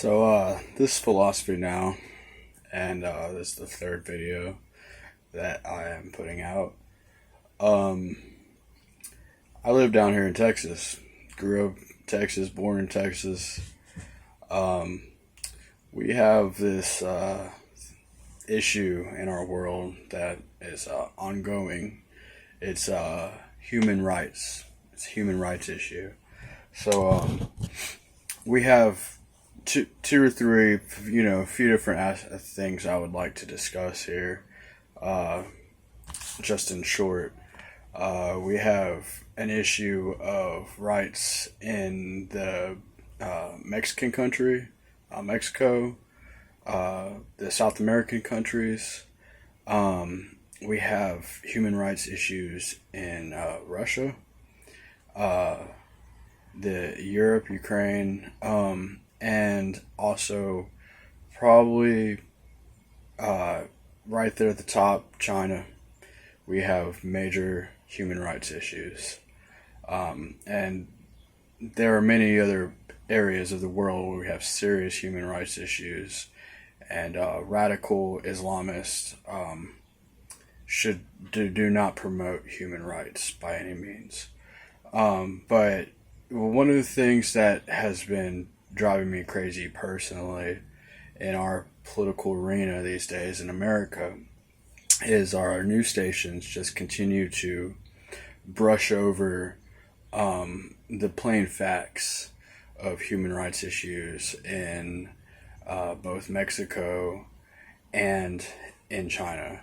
This is philosophy now, and this is the third video that I am putting out. Um, I live down here in Texas. Grew up in Texas, born in Texas. Um, we have this issue in our world that is ongoing. It's human rights. It's a human rights issue. So we have two or three, a few different things I would like to discuss here. Uh, just in short, we have an issue of rights in the Mexican country, Mexico, the South American countries. We have human rights issues in Russia, uh, the Europe, Ukraine, and also probably uh, right there at the top, China. We have major human rights issues, and there are many other areas of the world where we have serious human rights issues, and radical Islamists should do not promote human rights by any means. But one of the things that has been driving me crazy personally in our political arena these days in America is our news stations just continue to brush over the plain facts of human rights issues in both Mexico and in China.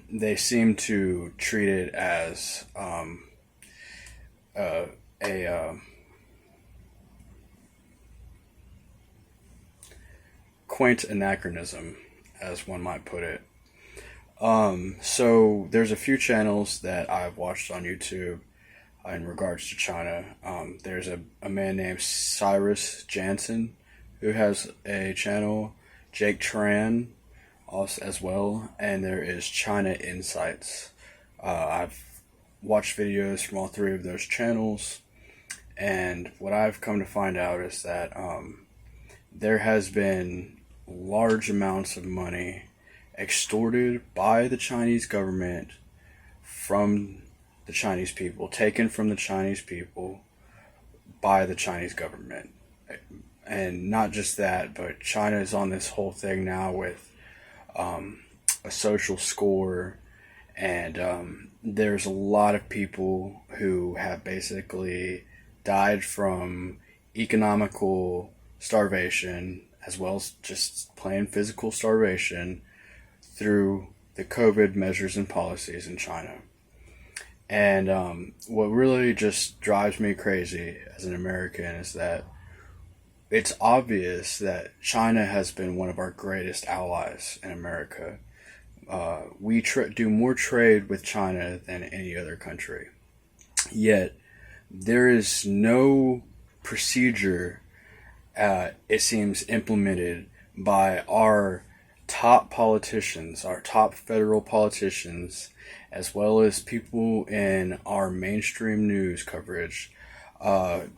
They seem to treat it as a quaint anachronism, as one might put it. So there's a few channels that I've watched on YouTube in regards to China. There's a man named Cyrus Jansen who has a channel, Jake Tran also as well, and there is China Insights. I've watched videos from all three of those channels, and what I've come to find out is that there has been large amounts of money extorted by the Chinese government from the Chinese people, taken from the Chinese people by the Chinese government. And not just that, but China is on this whole thing now with a social score, and there's a lot of people who have basically died from economical starvation as well as just plain physical starvation through the COVID measures and policies in China. And what really just drives me crazy as an American is that it's obvious that China has been one of our greatest allies in America. We do more trade with China than any other country. Yet, there is no procedure, it seems, implemented by our top politicians, our top federal politicians, as well as people in our mainstream news coverage,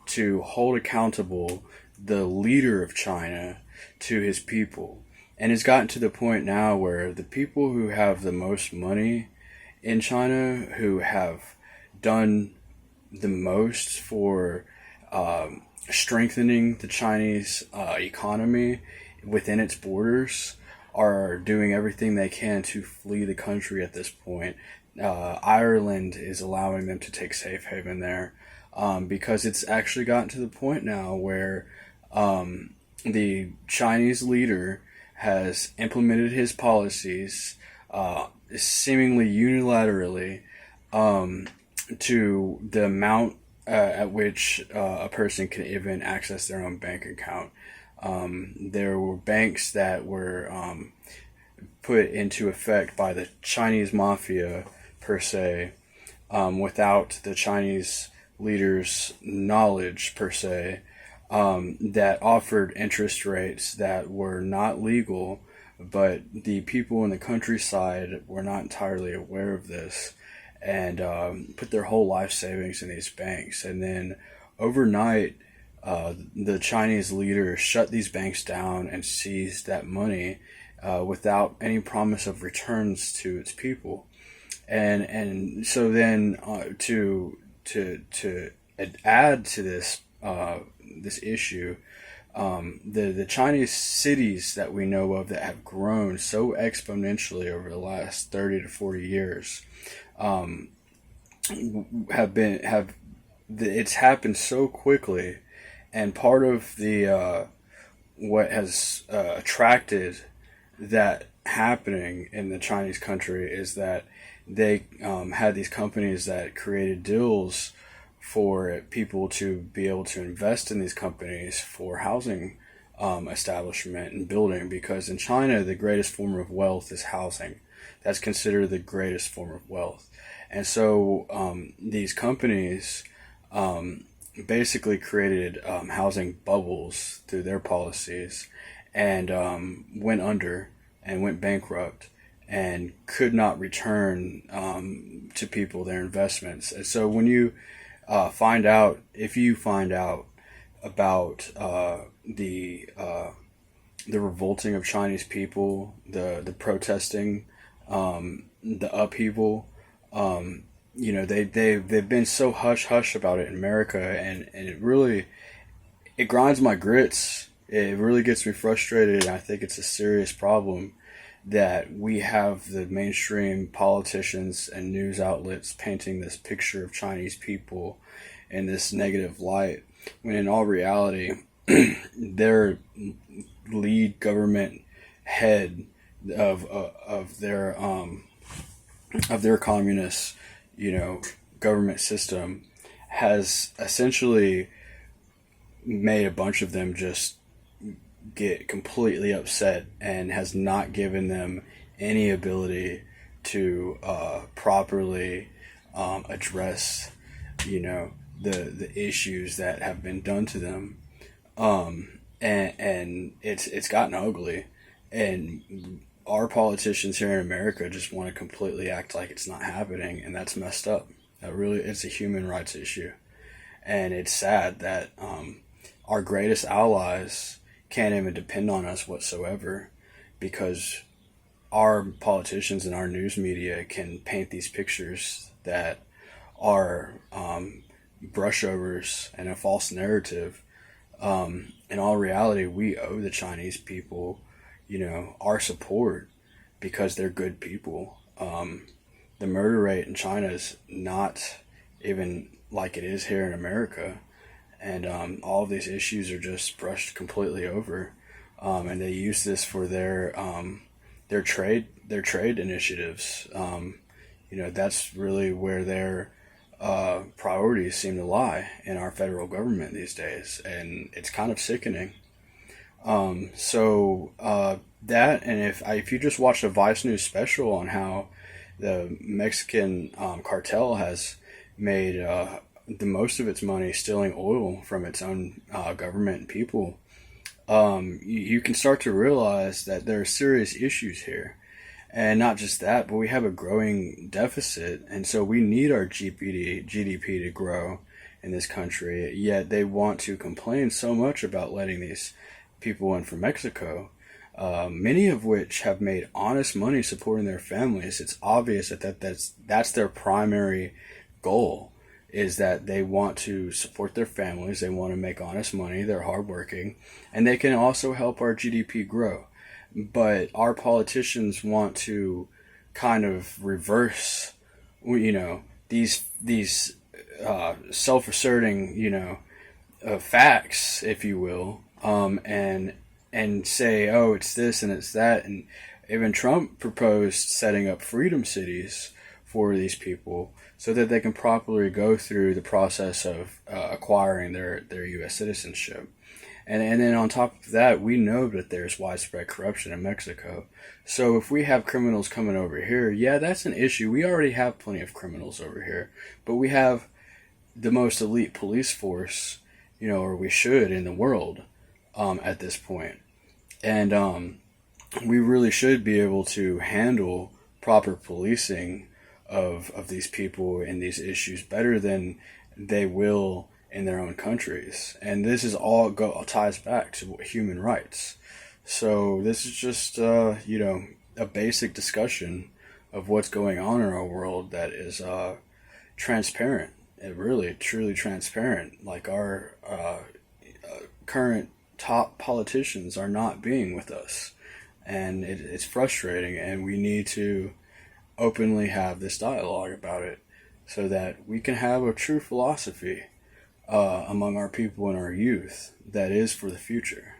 to hold accountable the leader of China to his people. And it's gotten to the point now where the people who have the most money in China, who have done the most for strengthening the Chinese economy within its borders, are doing everything they can to flee the country at this point. Ireland is allowing them to take safe haven there, because it's actually gotten to the point now where the Chinese leader has implemented his policies seemingly unilaterally, to the amount at which a person can even access their own bank account. There were banks that were put into effect by the Chinese mafia, per se, without the Chinese leaders' knowledge, per se, that offered interest rates that were not legal, but the people in the countryside were not entirely aware of this, and put their whole life savings in these banks. And then overnight, the Chinese leaders shut these banks down and seized that money without any promise of returns to its people. And so then to add to this this issue, the Chinese cities that we know of that have grown so exponentially over the last 30 to 40 years it's happened so quickly, and part of the what has attracted that happening in the Chinese country is that they had these companies that created deals for people to be able to invest in these companies for housing establishment and building, because in China the greatest form of wealth is housing. That's considered the greatest form of wealth. And so these companies basically created housing bubbles through their policies, and went under and went bankrupt and could not return to people their investments. And so when you if you find out about the revolting of Chinese people, the protesting, the upheaval, they've been so hush hush about it in America, and it grinds my grits. It really gets me frustrated, and I think it's a serious problem that we have the mainstream politicians and news outlets painting this picture of Chinese people in this negative light, when in all reality, their lead government head of their communist, government system has essentially made a bunch of them just get completely upset, and has not given them any ability to properly address the issues that have been done to them, and it's gotten ugly, and our politicians here in America just want to completely act like it's not happening, and that's messed up. It's a human rights issue, and it's sad that our greatest allies can't even depend on us whatsoever, because our politicians and our news media can paint these pictures that are brushovers and a false narrative. In all reality, we owe the Chinese people, our support, because they're good people. The murder rate in China is not even like it is here in America. And all of these issues are just brushed completely over, and they use this for their trade initiatives. That's really where their priorities seem to lie in our federal government these days, and it's kind of sickening. That, and if you just watch a Vice News special on how the Mexican cartel has made the most of its money stealing oil from its own government and people, you can start to realize that there are serious issues here. And not just that, but we have a growing deficit, and so we need our GDP to grow in this country, yet they want to complain so much about letting these people in from Mexico, many of which have made honest money supporting their families. It's obvious that's their primary goal, is that they want to support their families, they want to make honest money, they're hardworking, and they can also help our GDP grow. But our politicians want to kind of reverse, these self-asserting, facts, if you will, and say, oh, it's this and it's that. And even Trump proposed setting up freedom cities for these people so that they can properly go through the process of acquiring their U.S. citizenship. And then on top of that, we know that there's widespread corruption in Mexico. So if we have criminals coming over here, yeah, that's an issue. We already have plenty of criminals over here, but we have the most elite police force, or we should, in the world at this point. And we really should be able to handle proper policing of these people and these issues better than they will in their own countries. And this is all ties back to human rights. So this is just, a basic discussion of what's going on in our world that is transparent. Really, truly transparent. Like our current top politicians are not being with us. And it's frustrating, and we need to openly have this dialogue about it so that we can have a true philosophy among our people and our youth that is for the future.